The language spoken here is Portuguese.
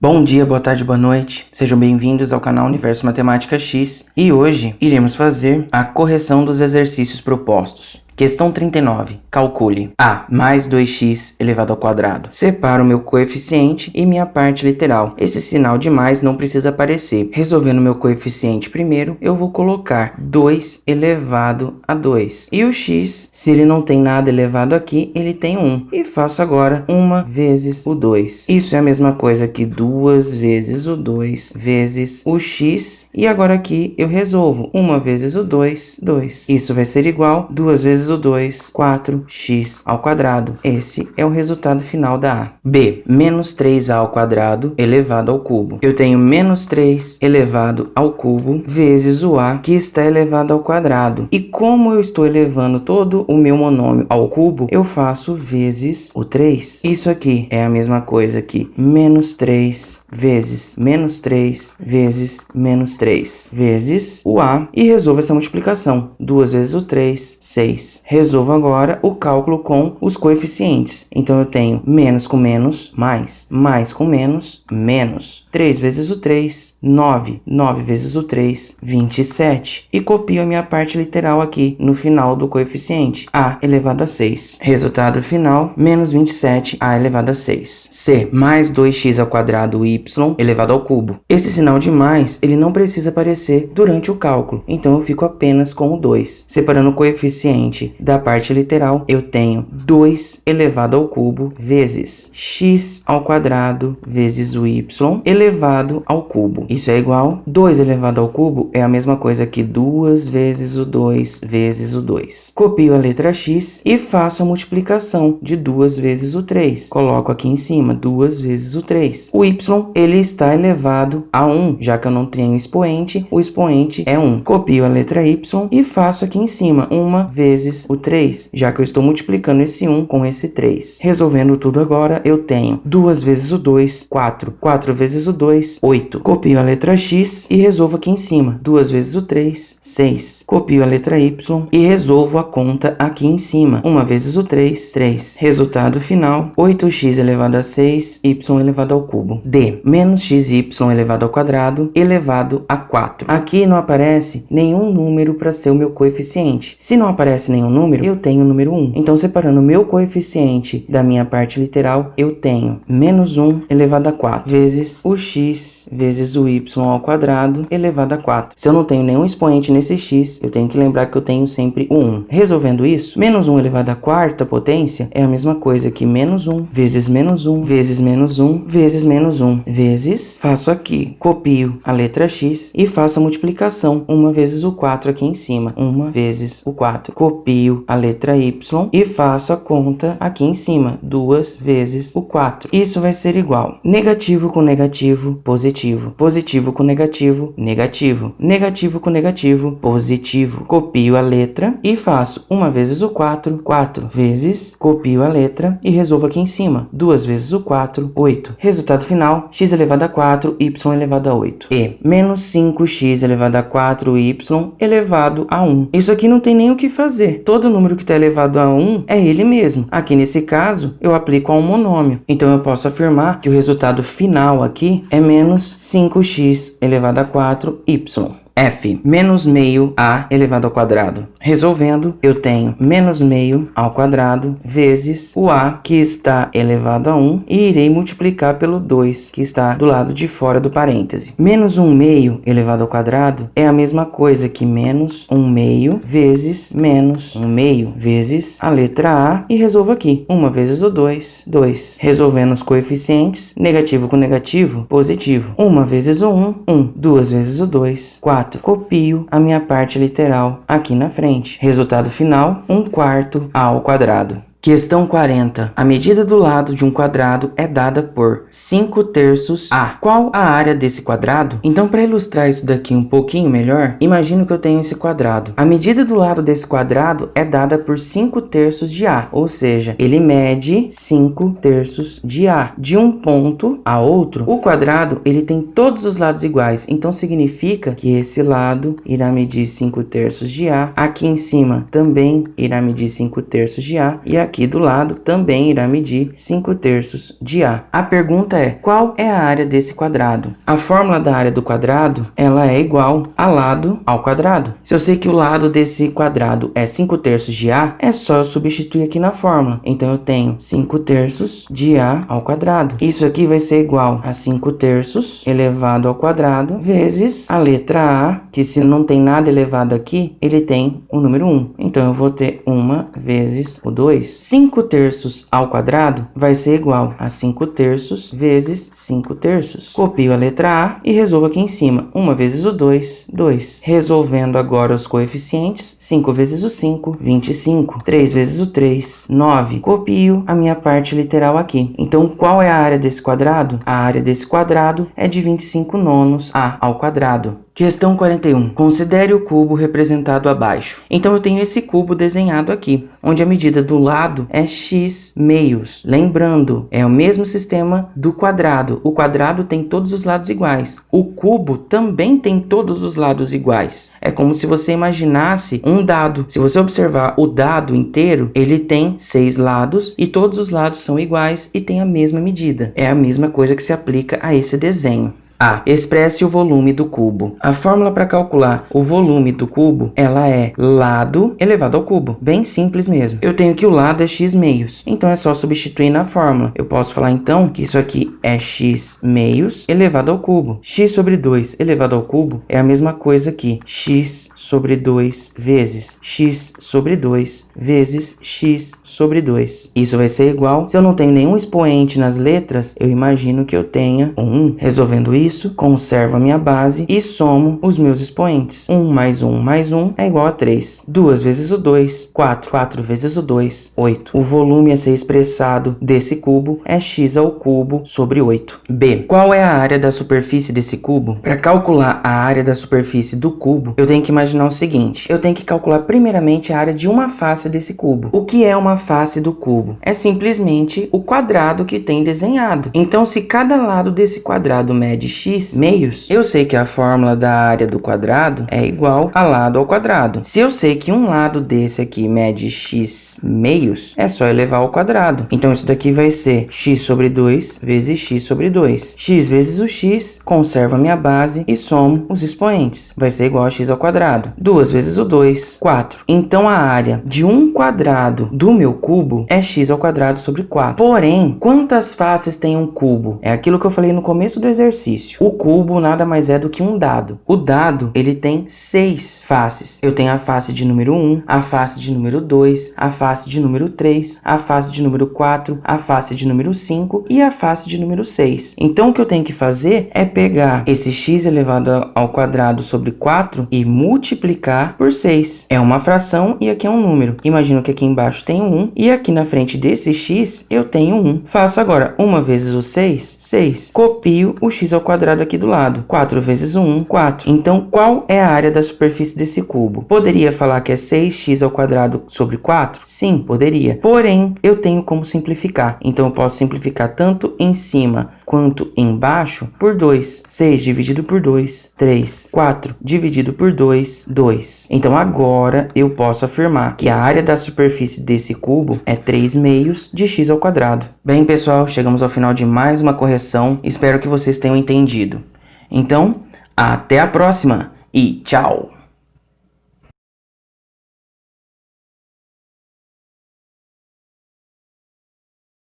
Bom dia, boa tarde, boa noite. Sejam bem-vindos ao canal Universo Matemática X e hoje iremos fazer a correção dos exercícios propostos. Questão 39. Calcule a mais 2x elevado ao quadrado. Separo meu coeficiente e minha parte literal. Esse sinal de mais não precisa aparecer. Resolvendo meu coeficiente primeiro, eu vou colocar 2 elevado a 2. E o x, se ele não tem nada elevado aqui, ele tem 1. E faço agora 1 vezes o 2. Isso é a mesma coisa que 2 vezes o 2 vezes o x. E agora aqui eu resolvo 1 vezes o 2, 2. Isso vai ser igual a 2 vezes o 2, 4x ao quadrado. Esse é o resultado final da A. B, menos 3a ao quadrado elevado ao cubo. Eu tenho menos 3 elevado ao cubo vezes o A que está elevado ao quadrado. E como eu estou elevando todo o meu monômio ao cubo, eu faço vezes o 3. Isso aqui é a mesma coisa que menos 3 vezes menos 3 vezes menos 3 vezes o A e resolvo essa multiplicação. 2 vezes o 3, 6. Resolvo agora o cálculo com os coeficientes. Então eu tenho menos com menos, mais com menos, menos. 3 vezes o 3, 9. 9 vezes o 3, 27. E copio a minha parte literal aqui no final do coeficiente. A elevado a 6. Resultado final, menos 27, A elevado a 6. C, mais 2x ao quadrado y elevado ao cubo. Esse sinal de mais, ele não precisa aparecer durante o cálculo. Então eu fico apenas com o 2. Separando o coeficiente da parte literal, eu tenho 2 elevado ao cubo vezes x ao quadrado vezes o y elevado ao cubo. Isso é igual a 2 elevado ao cubo é a mesma coisa que 2 vezes o 2 vezes o 2. Copio a letra x e faço a multiplicação de 2 vezes o 3. Coloco aqui em cima 2 vezes o 3. O y, ele está elevado a 1, já que eu não tenho expoente, o expoente é 1. Copio a letra y e faço aqui em cima 1 vezes o 3, já que eu estou multiplicando esse 1 com esse 3. Resolvendo tudo agora, eu tenho 2 vezes o 2, 4. 4 vezes o 2, 8. Copio a letra x e resolvo aqui em cima. 2 vezes o 3, 6. Copio a letra y e resolvo a conta aqui em cima. 1 vezes o 3, 3. Resultado final, 8x elevado a 6, y elevado ao cubo. D, menos xy elevado ao quadrado elevado a 4. Aqui não aparece nenhum número para ser o meu coeficiente. Se não aparece nenhum número, eu tenho o número 1. Então, separando o meu coeficiente da minha parte literal, eu tenho menos 1 elevado a 4 vezes o x vezes o y ao quadrado elevado a 4. Se eu não tenho nenhum expoente nesse x, eu tenho que lembrar que eu tenho sempre o 1. Resolvendo isso, menos 1 elevado à quarta potência é a mesma coisa que menos 1 vezes menos 1 vezes menos 1 vezes menos 1 vezes, faço aqui, copio a letra x e faço a multiplicação 1 vezes o 4 aqui em cima, 1 vezes o 4. Copio a letra y e faço a conta aqui em cima, 2 vezes o 4. Isso vai ser igual negativo com negativo, positivo. Positivo com negativo, negativo. Negativo com negativo, positivo. Copio a letra e faço 1 vezes o 4, 4 vezes, copio a letra e resolvo aqui em cima. 2 vezes o 4, 8. Resultado final, x elevado a 4, y elevado a 8. E, menos 5x elevado a 4y elevado a 1. Isso aqui não tem nem o que fazer. Todo número que está elevado a 1 é ele mesmo. Aqui nesse caso, eu aplico a um monômio. Então eu posso afirmar que o resultado final aqui é menos 5x elevado a 4y. F, menos meio a elevado ao quadrado. Resolvendo, eu tenho menos meio ao quadrado vezes o a que está elevado a 1 e irei multiplicar pelo 2 que está do lado de fora do parêntese. Menos 1 meio elevado ao quadrado é a mesma coisa que menos 1 meio vezes menos 1 meio vezes a letra A e resolvo aqui. 1 vezes o 2, 2. Resolvendo os coeficientes, negativo com negativo, positivo. 1 vezes o 1, 1. 2 vezes o 2, 4. Copio a minha parte literal aqui na frente. Resultado final, 1/4 A ao quadrado. Questão 40. A medida do lado de um quadrado é dada por 5/3 A. Qual a área desse quadrado? Então, para ilustrar isso daqui um pouquinho melhor, imagino que eu tenho esse quadrado. A medida do lado desse quadrado é dada por 5/3 de A, ou seja, ele mede 5/3 de A. De um ponto a outro, o quadrado ele tem todos os lados iguais, então significa que esse lado irá medir 5/3 de A, aqui em cima também irá medir 5/3 de A, e aqui aqui do lado também irá medir 5/3 de A. A pergunta é, qual é a área desse quadrado? A fórmula da área do quadrado, ela é igual a lado ao quadrado. Se eu sei que o lado desse quadrado é 5/3 de A, é só eu substituir aqui na fórmula. Então, eu tenho 5/3 de A ao quadrado. Isso aqui vai ser igual a 5/3 elevado ao quadrado vezes a letra A, que se não tem nada elevado aqui, ele tem o número 1. Então, eu vou ter 1 vezes o 2. 5/3 ao quadrado vai ser igual a 5/3 vezes 5/3. Copio a letra A e resolvo aqui em cima. 1 vezes o 2, 2. Resolvendo agora os coeficientes, 5 vezes o 5, 25. 3 vezes o 3, 9. Copio a minha parte literal aqui. Então, qual é a área desse quadrado? A área desse quadrado é de 25/9 A ao quadrado. Questão 41. Considere o cubo representado abaixo. Então, eu tenho esse cubo desenhado aqui, onde a medida do lado é x meios. Lembrando, é o mesmo sistema do quadrado. O quadrado tem todos os lados iguais. O cubo também tem todos os lados iguais. É como se você imaginasse um dado. Se você observar o dado inteiro, ele tem 6 lados e todos os lados são iguais e tem a mesma medida. É a mesma coisa que se aplica a esse desenho. A. Expresse o volume do cubo. A fórmula para calcular o volume do cubo, ela é lado elevado ao cubo. Bem simples mesmo. Eu tenho que o lado é x meios. Então, é só substituir na fórmula. Eu posso falar, então, que isso aqui é x meios elevado ao cubo. X sobre 2 elevado ao cubo é a mesma coisa que x sobre 2 vezes x sobre 2 vezes x sobre 2. Isso vai ser igual, se eu não tenho nenhum expoente nas letras, eu imagino que eu tenha 1. Resolvendo isso, conservo a minha base e somo os meus expoentes. 1 mais 1 mais 1 é igual a 3. 2 vezes o 2, 4. 4 vezes o 2, 8. O volume a ser expressado desse cubo é x ao cubo sobre 8. B. Qual é a área da superfície desse cubo? Para calcular a área da superfície do cubo, eu tenho que imaginar o seguinte. Eu tenho que calcular primeiramente a área de uma face desse cubo. O que é uma face do cubo? É simplesmente o quadrado que tem desenhado. Então, se cada lado desse quadrado mede x meios, eu sei que a fórmula da área do quadrado é igual a lado ao quadrado. Se eu sei que um lado desse aqui mede x meios, é só elevar ao quadrado. Então, isso daqui vai ser x sobre 2 vezes x sobre 2. X vezes o x, conservo a minha base e somo os expoentes. Vai ser igual a x ao quadrado. 2 vezes o 2, 4. Então, a área de um quadrado do meu cubo é x ao quadrado sobre 4. Porém, quantas faces tem um cubo? É aquilo que eu falei no começo do exercício. O cubo nada mais é do que um dado. O dado, ele tem 6 faces. Eu tenho a face de número 1, a face de número 2, a face de número 3, a face de número 4, a face de número 5 e a face de número 6. Então, o que eu tenho que fazer é pegar esse x elevado ao quadrado sobre 4 e multiplicar por 6. É uma fração e aqui é um número. Imagino que aqui embaixo tem um 1 e aqui na frente desse x eu tenho 1. Faço agora 1 vezes o 6, 6. Copio o x ao quadrado aqui do lado. 4 vezes o 1, 4. Então, qual é a área da superfície desse cubo? Poderia falar que é 6x ao quadrado sobre 4? Sim, poderia. Porém, eu tenho como simplificar. Então, eu posso simplificar tanto em cima quanto embaixo por 2. 6 dividido por 2, 3. 4 dividido por 2, 2. Então, agora eu posso afirmar que a área da superfície desse cubo é 3 meios de x ao quadrado. Bem, pessoal, chegamos ao final de mais uma correção. Espero que vocês tenham entendido. Então, até a próxima e tchau!